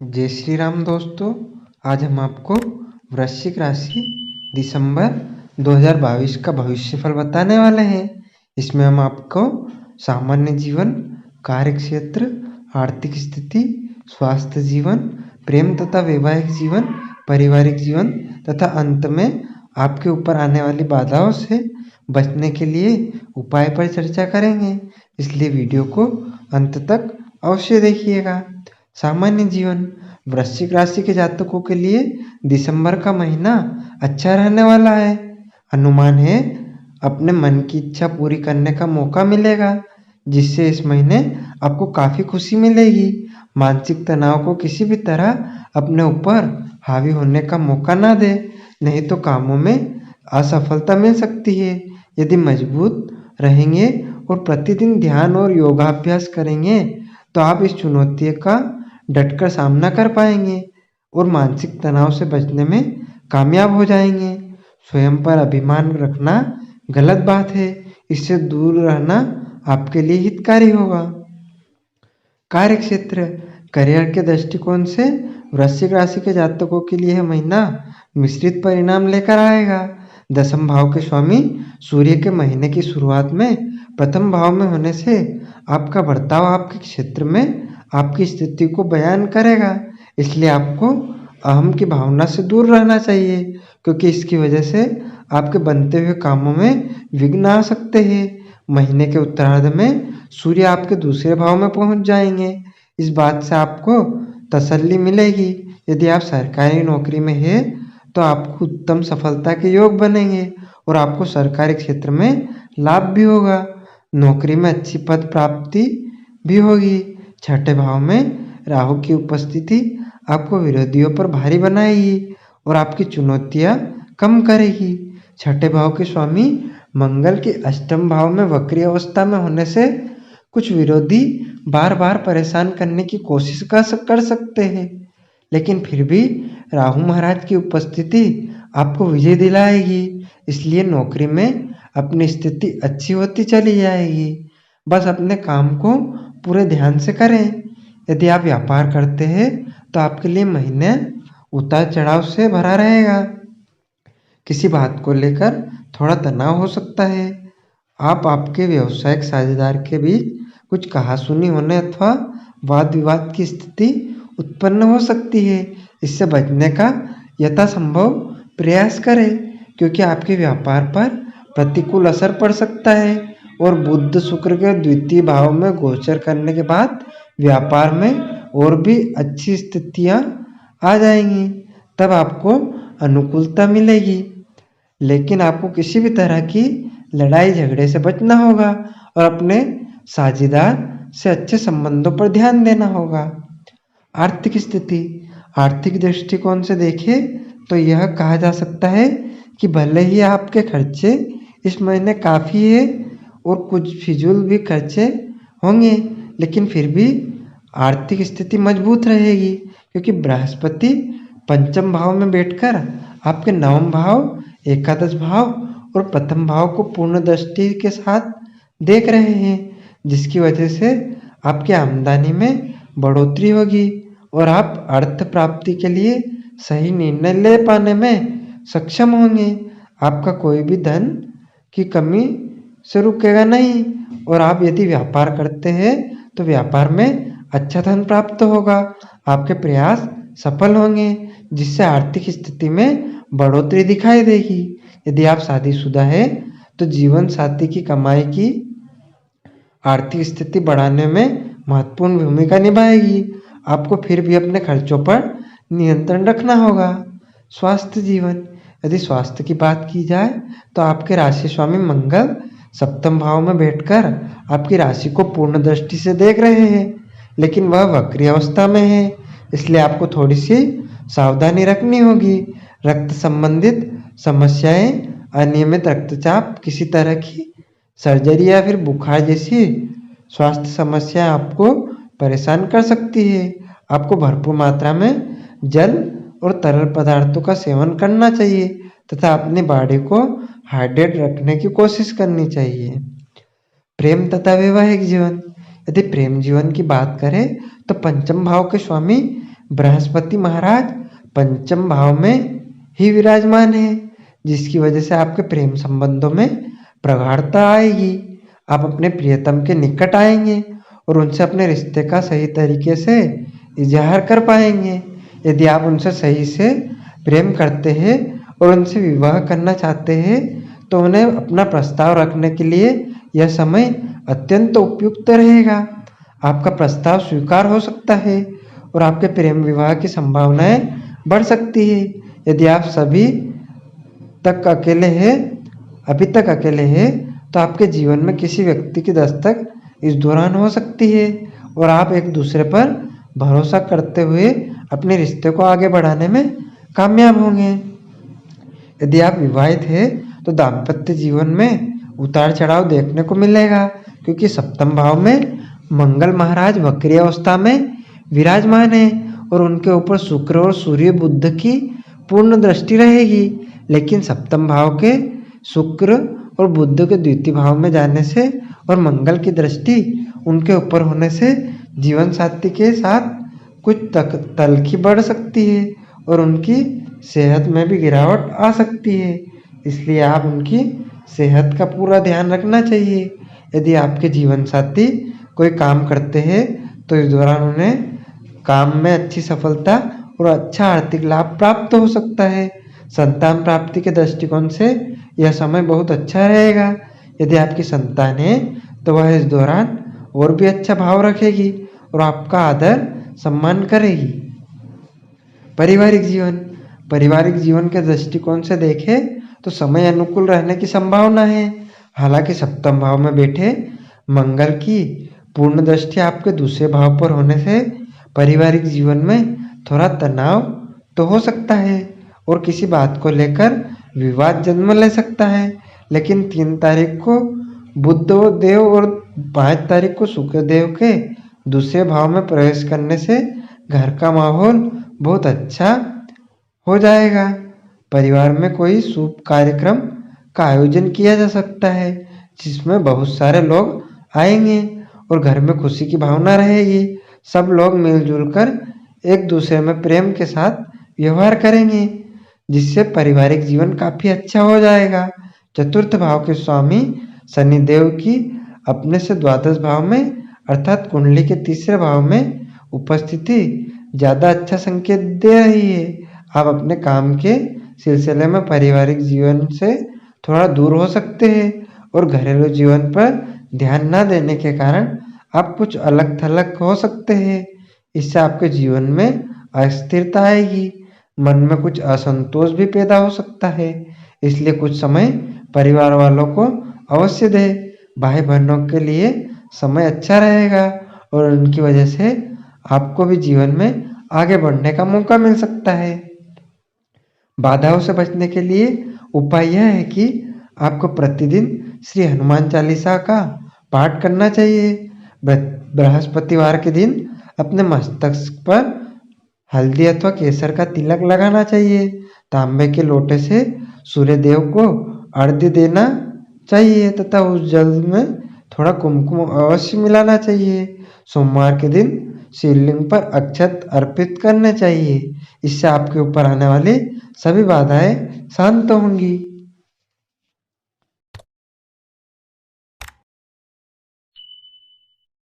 जय श्री राम दोस्तों। आज हम आपको वृश्चिक राशि दिसंबर 2022 का भविष्यफल बताने वाले हैं। इसमें हम आपको सामान्य जीवन, कार्य क्षेत्र, आर्थिक स्थिति, स्वास्थ्य जीवन, प्रेम तथा वैवाहिक जीवन, पारिवारिक जीवन तथा अंत में आपके ऊपर आने वाली बाधाओं से बचने के लिए उपाय पर चर्चा करेंगे। इसलिए वीडियो को अंत तक अवश्य देखिएगा। सामान्य जीवन, वृश्चिक राशि के जातकों के लिए दिसंबर का महीना अच्छा रहने वाला है। अनुमान है अपने मन की इच्छा पूरी करने का मौका मिलेगा, जिससे इस महीने आपको काफ़ी खुशी मिलेगी। मानसिक तनाव को किसी भी तरह अपने ऊपर हावी होने का मौका ना दे, नहीं तो कामों में असफलता मिल सकती है। यदि मजबूत रहेंगे और प्रतिदिन ध्यान और योगाभ्यास करेंगे तो आप इस चुनौती का डटकर सामना कर पाएंगे और मानसिक तनाव से बचने में कामयाब हो जाएंगे। स्वयं पर अभिमान रखना गलत बात है, इससे दूर रहना आपके लिए हितकारी होगा। कार्य क्षेत्र, करियर के दृष्टिकोण से वृश्चिक राशि के जातकों के लिए यह महीना मिश्रित परिणाम लेकर आएगा। दसम भाव के स्वामी सूर्य के महीने की शुरुआत में प्रथम भाव में होने से आपका बर्ताव आपके क्षेत्र में आपकी स्थिति को बयान करेगा। इसलिए आपको अहम की भावना से दूर रहना चाहिए, क्योंकि इसकी वजह से आपके बनते हुए कामों में विघ्न आ सकते हैं। महीने के उत्तरार्ध में सूर्य आपके दूसरे भाव में पहुंच जाएंगे। इस बात से आपको तसल्ली मिलेगी। यदि आप सरकारी नौकरी में हैं तो आपको उत्तम सफलता के योग बनेंगे और आपको सरकारी क्षेत्र में लाभ भी होगा। नौकरी में अच्छी पद प्राप्ति भी होगी। छठे भाव में राहु की उपस्थिति आपको विरोधियों पर भारी बनाएगी और आपकी चुनौतियां कम करेगी। छठे भाव के स्वामी मंगल के अष्टम भाव में वक्री अवस्था में होने से कुछ विरोधी बार बार परेशान करने की कोशिश कर सकते हैं, लेकिन फिर भी राहु महाराज की उपस्थिति आपको विजय दिलाएगी। इसलिए नौकरी में अपनी स्थिति अच्छी होती चली जाएगी। बस अपने काम को पूरे ध्यान से करें। यदि आप व्यापार करते हैं तो आपके लिए महीने उतार चढ़ाव से भरा रहेगा। किसी बात को लेकर थोड़ा तनाव हो सकता है। आप आपके व्यावसायिक साझेदार के बीच कुछ कहासुनी होने अथवा वाद विवाद की स्थिति उत्पन्न हो सकती है। इससे बचने का यथासंभव प्रयास करें, क्योंकि आपके व्यापार पर प्रतिकूल असर पड़ सकता है और बुध शुक्र के द्वितीय भाव में गोचर करने के बाद व्यापार में और भी अच्छी स्थितियां आ जाएंगी। तब आपको अनुकूलता मिलेगी, लेकिन आपको किसी भी तरह की लड़ाई झगड़े से बचना होगा और अपने साझेदार से अच्छे संबंधों पर ध्यान देना होगा। आर्थिक स्थिति, आर्थिक दृष्टिकोण से देखें तो यह कहा जा सकता है कि भले ही आपके खर्चे इस महीने काफ़ी है और कुछ फिजूल भी खर्चे होंगे, लेकिन फिर भी आर्थिक स्थिति मजबूत रहेगी, क्योंकि बृहस्पति पंचम भाव में बैठकर आपके नवम भाव, एकादश भाव और प्रथम भाव को पूर्ण दृष्टि के साथ देख रहे हैं, जिसकी वजह से आपकी आमदनी में बढ़ोतरी होगी और आप अर्थ प्राप्ति के लिए सही निर्णय ले पाने में सक्षम होंगे। आपका कोई भी धन की कमी से रुकेगा नहीं और आप यदि व्यापार करते हैं तो व्यापार में अच्छा धन प्राप्त होगा। आपके प्रयास सफल होंगे, जिससे आर्थिक स्थिति में बढ़ोतरी दिखाई देगी। यदि आप शादीशुदा हैं तो जीवन साथी की कमाई की आर्थिक स्थिति बढ़ाने में महत्वपूर्ण भूमिका निभाएगी। आपको फिर भी अपने खर्चों पर नियंत्रण रखना होगा। स्वास्थ्य जीवन, यदि स्वास्थ्य की बात की जाए तो आपके राशि स्वामी मंगल सप्तम भाव में बैठकर आपकी राशि को पूर्ण दृष्टि से देख रहे हैं, लेकिन वह वक्री अवस्था में है। इसलिए आपको थोड़ी सी सावधानी रखनी होगी। रक्त संबंधित समस्याएं, अनियमित रक्तचाप, किसी तरह की सर्जरी या फिर बुखार जैसी स्वास्थ्य समस्याएं आपको परेशान कर सकती है। आपको भरपूर मात्रा में जल और तरल पदार्थों का सेवन करना चाहिए तथा अपनी बॉडी को हाइड्रेट रखने की कोशिश करनी चाहिए। प्रेम तथा वैवाहिक जीवन, यदि प्रेम जीवन की बात करें तो पंचम भाव के स्वामी बृहस्पति महाराज पंचम भाव में ही विराजमान है, जिसकी वजह से आपके प्रेम संबंधों में प्रगाढ़ता आएगी। आप अपने प्रियतम के निकट आएंगे और उनसे अपने रिश्ते का सही तरीके से इजहार कर पाएंगे। यदि आप उनसे सही से प्रेम करते हैं और उनसे विवाह करना चाहते हैं तो उन्हें अपना प्रस्ताव रखने के लिए यह समय अत्यंत उपयुक्त रहेगा। आपका प्रस्ताव स्वीकार हो सकता है और आपके प्रेम विवाह की संभावनाएं बढ़ सकती है। यदि आप अभी तक अकेले हैं तो आपके जीवन में किसी व्यक्ति की दस्तक इस दौरान हो सकती है और आप एक दूसरे पर भरोसा करते हुए अपने रिश्ते को आगे बढ़ाने में कामयाब होंगे। यदि आप विवाहित हैं तो दाम्पत्य जीवन में उतार चढ़ाव देखने को मिलेगा, क्योंकि सप्तम भाव में मंगल महाराज वक्री अवस्था में विराजमान है और उनके ऊपर शुक्र और सूर्य बुध की पूर्ण दृष्टि रहेगी। लेकिन सप्तम भाव के शुक्र और बुध के द्वितीय भाव में जाने से और मंगल की दृष्टि उनके ऊपर होने से जीवन साथी के साथ कुछ तल्खी बढ़ सकती है और उनकी सेहत में भी गिरावट आ सकती है। इसलिए आप उनकी सेहत का पूरा ध्यान रखना चाहिए। यदि आपके जीवन साथी कोई काम करते हैं तो इस दौरान उन्हें काम में अच्छी सफलता और अच्छा आर्थिक लाभ प्राप्त हो सकता है। संतान प्राप्ति के दृष्टिकोण से यह समय बहुत अच्छा रहेगा। यदि आपकी संतान है तो वह इस दौरान और भी अच्छा भाव रखेगी और आपका आदर सम्मान करेगी। पारिवारिक जीवन के दृष्टिकोण से देखें तो समय अनुकूल रहने की संभावना है। हालांकि सप्तम भाव में बैठे मंगल की पूर्ण दृष्टि आपके दूसरे भाव पर होने से पारिवारिक जीवन में थोड़ा तनाव तो हो सकता है और किसी बात को लेकर विवाद जन्म ले सकता है। लेकिन 3 तारीख को बुध देव और 5 तारीख को शुक्र देव के दूसरे भाव में प्रवेश करने से घर का माहौल बहुत अच्छा हो जाएगा। परिवार में कोई शुभ कार्यक्रम का आयोजन किया जा सकता है जिसमें बहुत सारे लोग आएंगे और घर में खुशी की भावना रहेगी। सब लोग मिलजुल कर एक दूसरे में प्रेम के साथ व्यवहार करेंगे, जिससे पारिवारिक जीवन काफी अच्छा हो जाएगा। चतुर्थ भाव के स्वामी शनिदेव की अपने से द्वादश भाव में अर्थात कुंडली के तीसरे भाव में उपस्थिति ज्यादा अच्छा संकेत दे रही है। आप अपने काम के सिलसिले में पारिवारिक जीवन से थोड़ा दूर हो सकते हैं और घरेलू जीवन पर ध्यान न देने के कारण आप कुछ अलग थलग हो सकते हैं। इससे आपके जीवन में अस्थिरता आएगी, मन में कुछ असंतोष भी पैदा हो सकता है। इसलिए कुछ समय परिवार वालों को अवश्य दें। भाई बहनों के लिए समय अच्छा रहेगा और उनकी वजह से आपको भी जीवन में आगे बढ़ने का मौका मिल सकता है। बाधाओं से बचने के लिए उपाय यह है कि आपको प्रतिदिन श्री हनुमान चालीसा का पाठ करना चाहिए। बृहस्पतिवार के दिन अपने मस्तक पर हल्दी अथवा केसर का तिलक लगाना चाहिए। तांबे के लोटे से सूर्य देव को अर्घ्य देना चाहिए तथा उस जल में थोड़ा कुमकुम अवश्य मिलाना चाहिए। सोमवार के दिन शिवलिंग पर अक्षत अर्पित करने चाहिए। इससे आपके ऊपर आने वाली सभी बाधाएं शांत होंगी।